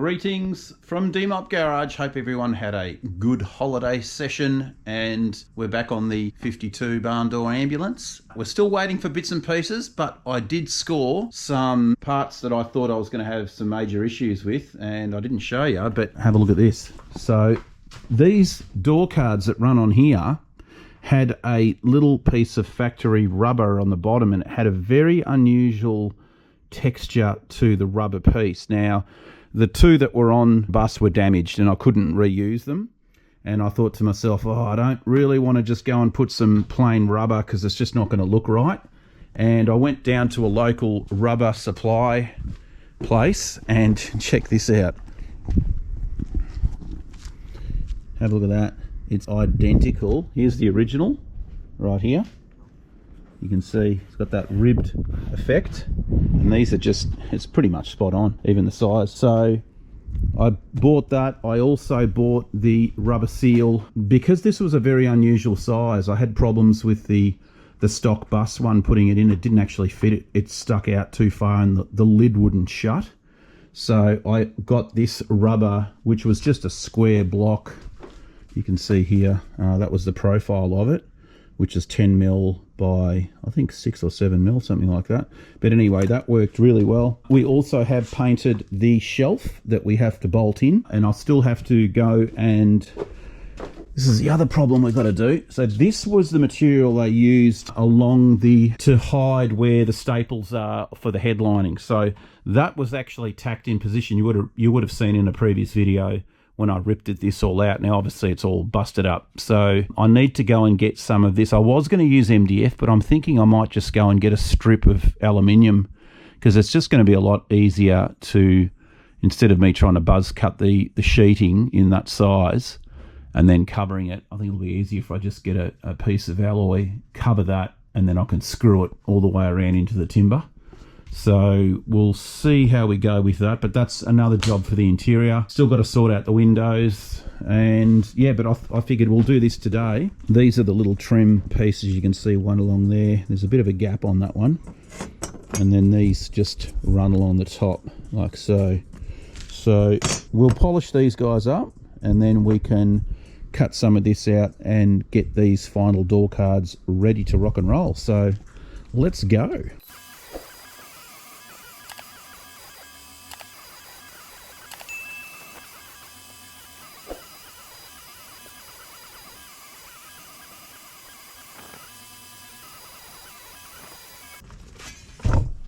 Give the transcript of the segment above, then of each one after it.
Greetings from DMOP Garage. Hope everyone had a good holiday session, and we're back on the 52 barn door ambulance. We're still waiting for bits and pieces, but I did score some parts that I thought I was going to have some major issues with, and I didn't show you, but have a look at this. So these door cards that run on here had a little piece of factory rubber on the bottom, and it had a very unusual texture to the rubber piece. Now, the two that were on bus were damaged and I couldn't reuse them. And I thought to myself, oh, I don't really want to just go and put some plain rubber because it's just not going to look right. And I went down to a local rubber supply place and check this out. Have a look at that. It's identical. Here's the original right here. You can see it's got that ribbed effect, and these are just, it's pretty much spot on, even the size. So I bought that. I also bought the rubber seal because this was a very unusual size. I had problems with the stock bus one, putting it in. It didn't actually fit. It stuck out too far and the lid wouldn't shut. So I got this rubber, which was just a square block. You can see here, that was the profile of it, which is 10 mil by, I think 6 or 7 mil, something like that. But anyway, that worked really well. We also have painted the shelf that we have to bolt in, and I'll still have to go and, this is the other problem we've got to do. So this was the material they used along to hide where the staples are for the headlining. So that was actually tacked in position. You would have seen in a previous video when I ripped this all out. Now obviously it's all busted up, so I need to go and get some of this. I was going to use MDF, but I'm thinking I might just go and get a strip of aluminium, because it's just going to be a lot easier to, instead of me trying to buzz cut the sheeting in that size and then covering it, I think it'll be easier if I just get a piece of alloy, cover that, and then I can screw it all the way around into the timber. So we'll see how we go with that, but that's another job for the interior. Still got to sort out the windows, and yeah, but I figured we'll do this today. These are the little trim pieces. You can see one along there. There's a bit of a gap on that one, and then these just run along the top like so. So we'll polish these guys up, and then we can cut some of this out and get these final door cards ready to rock and roll. So let's go.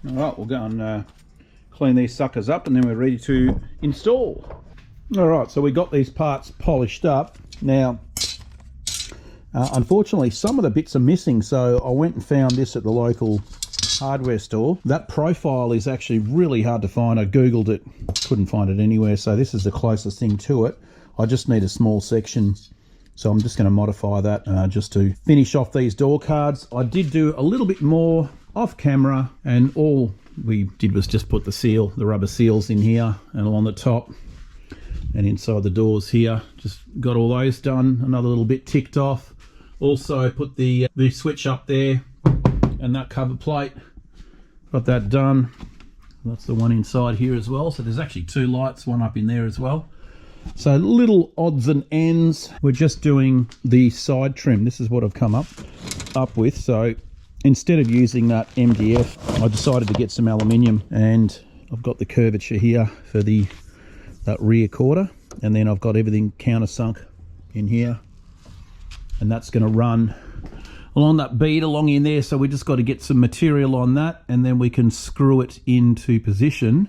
Alright, we'll go and clean these suckers up, and then we're ready to install. Alright, so we got these parts polished up. Now, unfortunately, some of the bits are missing, so I went and found this at the local hardware store. That profile is actually really hard to find. I googled it, couldn't find it anywhere, so this is the closest thing to it. I just need a small section, so I'm just going to modify that just to finish off these door cards. I did do a little bit more off camera, and all we did was just put the rubber seals in here and along the top and inside the doors here. Just got all those done. Another little bit ticked off. Also put the switch up there and that cover plate. Got that done. That's the one inside here as well. So there's actually two lights, one up in there as well. So little odds and ends. We're just doing the side trim. This is what I've come up with. So instead of using that MDF, I decided to get some aluminium, and I've got the curvature here for that rear quarter, and then I've got everything countersunk in here, and that's going to run along that bead along in there. So we just got to get some material on that, and then we can screw it into position.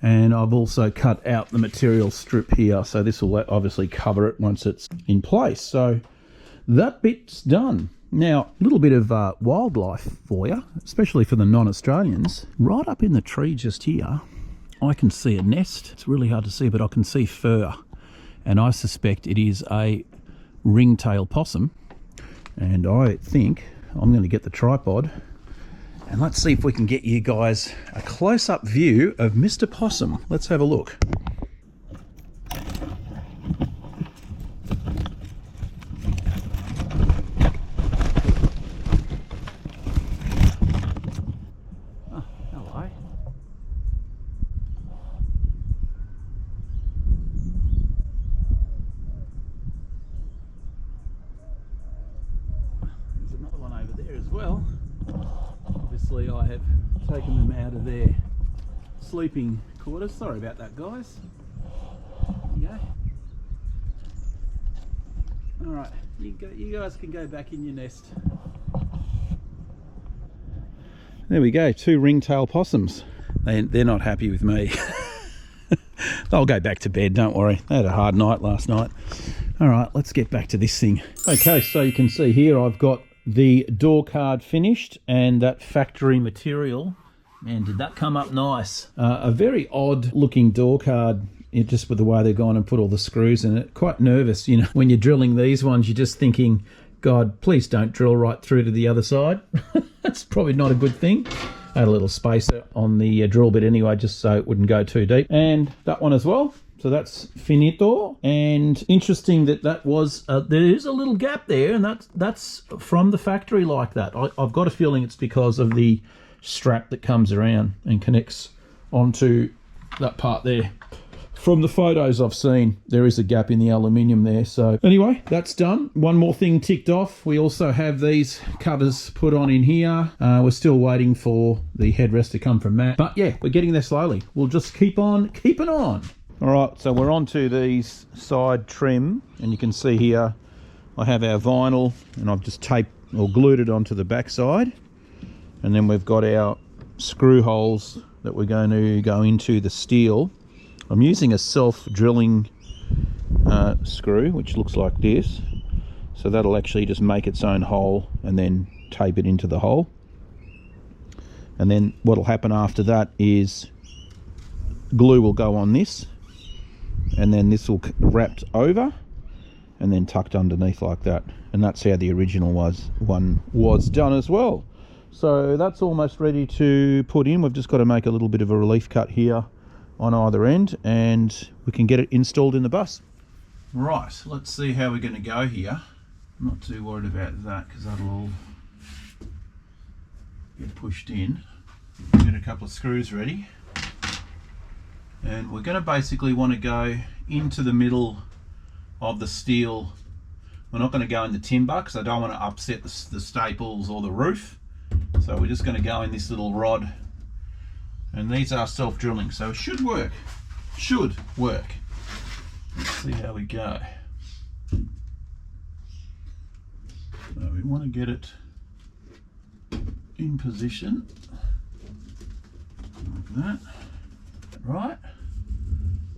And I've also cut out the material strip here, so this will obviously cover it once it's in place. So that bit's done. Now, a little bit of wildlife for you, especially for the non-Australians. Right up in the tree just here, I can see a nest. It's really hard to see, but I can see fur. And I suspect it is a ringtail possum. And I think I'm going to get the tripod, and let's see if we can get you guys a close-up view of Mr. Possum. Let's have a look. well. Obviously I have taken them out of their sleeping quarters. Sorry about that, guys. There you go. Alright, you guys can go back in your nest. There we go, 2 ringtail possums. They're not happy with me. They'll go back to bed, don't worry. They had a hard night last night. Alright, let's get back to this thing. Okay, so you can see here I've got the door card finished and that factory material. Man, did that come up nice. A very odd looking door card, just with the way they've gone and put all the screws in it. Quite nervous, you know, when you're drilling these ones, you're just thinking, God, please don't drill right through to the other side. That's probably not a good thing. I had a little spacer on the drill bit anyway, just so it wouldn't go too deep. And that one as well. So that's finito. And interesting that was, there is a little gap there, and that's from the factory like that. I've got a feeling it's because of the strap that comes around and connects onto that part there. From the photos I've seen, there is a gap in the aluminium there. So anyway, that's done. One more thing ticked off. We also have these covers put on in here. We're still waiting for the headrest to come from Matt. But yeah, we're getting there slowly. We'll just keep on keeping on. All right, so we're on to these side trim. And you can see here, I have our vinyl and I've just taped or glued it onto the back side. And then we've got our screw holes that we're going to go into the steel. I'm using a self-drilling screw, which looks like this. So that'll actually just make its own hole and then tape it into the hole. And then what'll happen after that is glue will go on this, and then this will wrapped over and then tucked underneath like that. And that's how the original one was done as well. So that's almost ready to put in. We've just got to make a little bit of a relief cut here on either end, and we can get it installed in the bus. Right, let's see how we're going to go here. I'm not too worried about that because that'll all get pushed in. Get a couple of screws ready, and we're going to basically want to go into the middle of the steel. We're not going to go in the timber because I don't want to upset the staples or the roof. So we're just going to go in this little rod, and these are self-drilling, so it should work. Let's see how we go. So we want to get it in position like that. Right,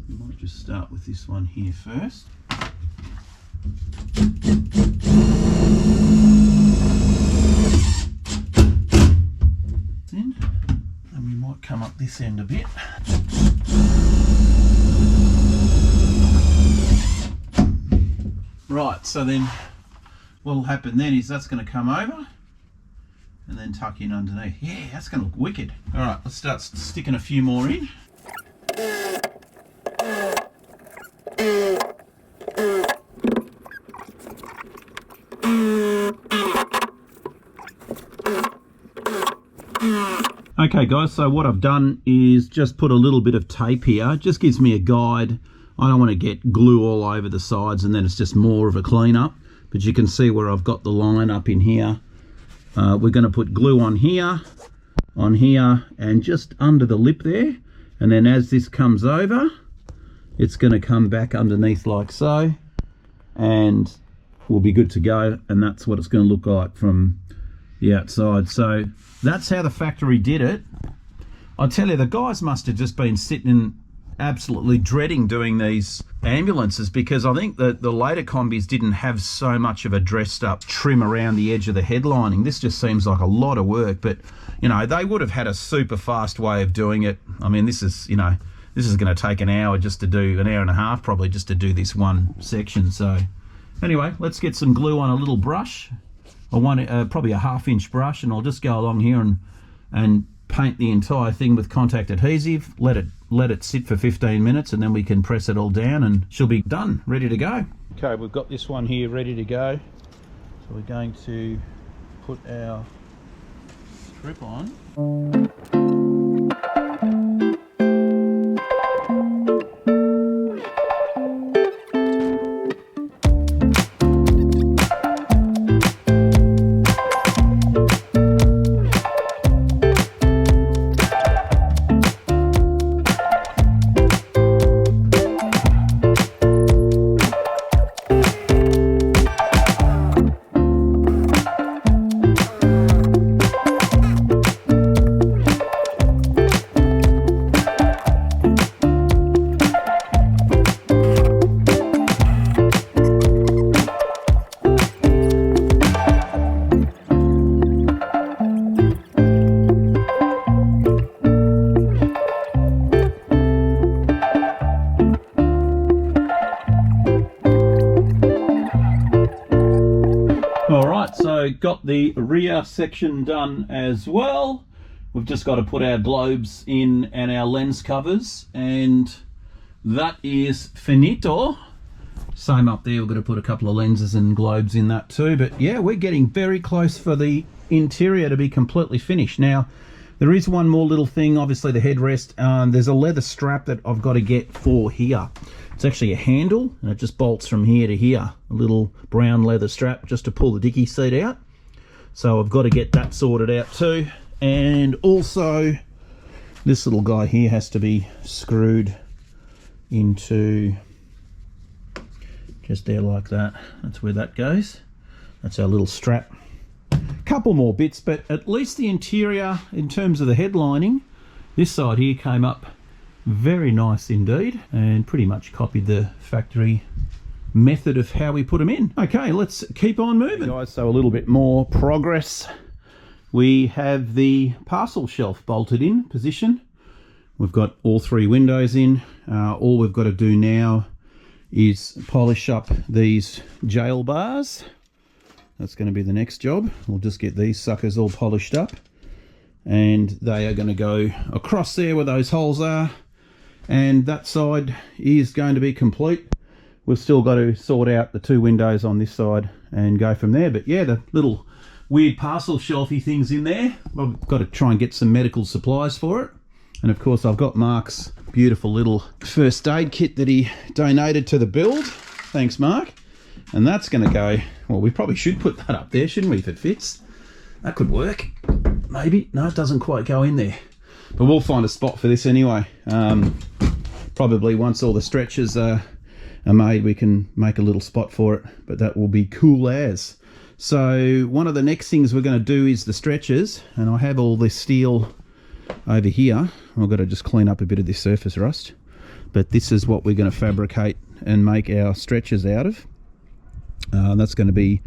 we might just start with this one here first. And we might come up this end a bit. Right, so then what'll happen then is that's going to come over and then tuck in underneath. Yeah, that's going to look wicked. All right, let's start sticking a few more in. Okay guys, so what I've done is just put a little bit of tape here. It just gives me a guide. I don't want to get glue all over the sides and then it's just more of a clean up. But you can see where I've got the line up in here. We're going to put glue on here, and just under the lip there. And then as this comes over, it's going to come back underneath like so. And we'll be good to go. And that's what it's going to look like from the outside. So that's how the factory did it. I tell you, the guys must have just been sitting and absolutely dreading doing these ambulances, because I think that the later combis didn't have so much of a dressed up trim around the edge of the headlining. This just seems like a lot of work, but you know, they would have had a super fast way of doing it. I mean, this is, you know, this is going to take an hour just to do, an hour and a half probably just to do this one section. So anyway, let's get some glue on a little brush. I want probably a 1/2 inch brush, and I'll just go along here and paint the entire thing with contact adhesive, let it sit for 15 minutes, and then we can press it all down and she'll be done, ready to go. Okay, we've got this one here ready to go. So we're going to put our strip on. Right, so got the rear section done as well. We've just got to put our globes in and our lens covers, and that is finito. Same up there, we're going to put a couple of lenses and globes in that too. But yeah, we're getting very close for the interior to be completely finished. Now, there is one more little thing, obviously the headrest. There's a leather strap that I've got to get for here. It's actually a handle, and it just bolts from here to here. A little brown leather strap just to pull the dicky seat out. So I've got to get that sorted out too. And also, this little guy here has to be screwed into just there like that. That's where that goes. That's our little strap. Couple more bits, but at least the interior in terms of the headlining, this side here came up very nice indeed, and pretty much copied the factory method of how we put them in. Okay, let's keep on moving, guys. So a little bit more progress. We have the parcel shelf bolted in position. We've got all three windows in. All we've got to do now is polish up these jail bars. That's going to be the next job. We'll just get these suckers all polished up, and they are going to go across there where those holes are, and that side is going to be complete. We've still got to sort out the two windows on this side and go from there. But yeah, the little weird parcel shelfy things in there, I've got to try and get some medical supplies for it. And of course, I've got Mark's beautiful little first aid kit that he donated to the build. Thanks, Mark. And that's going to go, well, we probably should put that up there, shouldn't we, if it fits? That could work. Maybe. No, it doesn't quite go in there. But we'll find a spot for this anyway. Probably once all the stretchers are made, we can make a little spot for it. But that will be cool as. So one of the next things we're going to do is the stretchers. And I have all this steel over here. I've got to just clean up a bit of this surface rust, but this is what we're going to fabricate and make our stretchers out of. That's going to be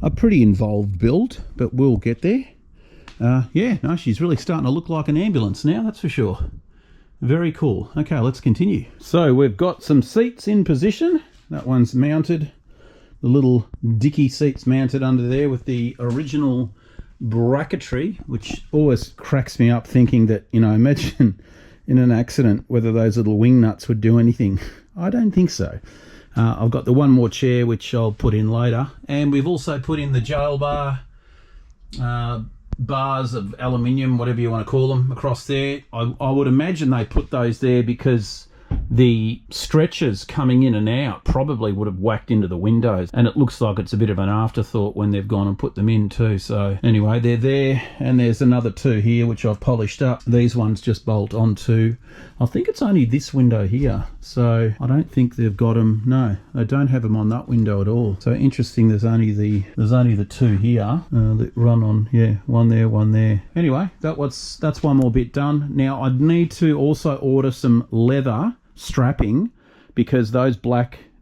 a pretty involved build, but we'll get there. Yeah, no, she's really starting to look like an ambulance now, that's for sure. Very cool. Okay, let's continue. So we've got some seats in position. That one's mounted. The little dicky seats mounted under there with the original bracketry, which always cracks me up thinking that, you know, imagine in an accident whether those little wing nuts would do anything. I don't think so. I've got the one more chair which I'll put in later, and we've also put in the jail bar bars of aluminium, whatever you want to call them, across there. I would imagine they put those there because the stretchers coming in and out probably would have whacked into the windows, and it looks like it's a bit of an afterthought when they've gone and put them in too. So anyway, they're there, and there's another two here which I've polished up. These ones just bolt onto, I think it's only this window here, so I don't think they've got them. No, they don't have them on that window at all. So interesting, there's only the two here that run on, yeah, one there, one there. Anyway, that's one more bit done. Now I'd need to also order some leather strapping, because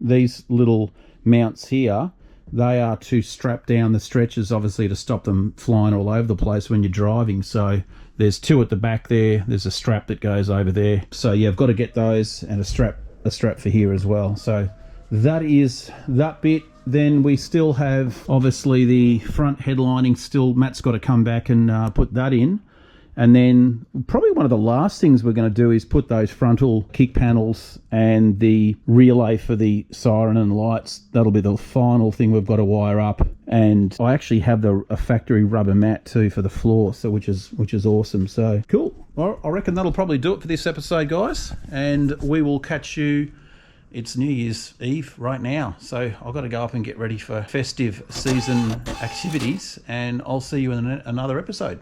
these little mounts here, they are to strap down the stretchers, obviously, to stop them flying all over the place when you're driving. So there's two at the back there, there's a strap that goes over there. So yeah, I've got to get those, and a strap for here as well. So that is that bit. Then we still have obviously the front headlining still. Matt's got to come back and put that in. And then probably one of the last things we're going to do is put those frontal kick panels and the relay for the siren and lights. That'll be the final thing we've got to wire up. And I actually have a factory rubber mat too for the floor, so which is awesome. So cool. Well, I reckon that'll probably do it for this episode, guys. And we will catch you. It's New Year's Eve right now, so I've got to go up and get ready for festive season activities, and I'll see you in another episode.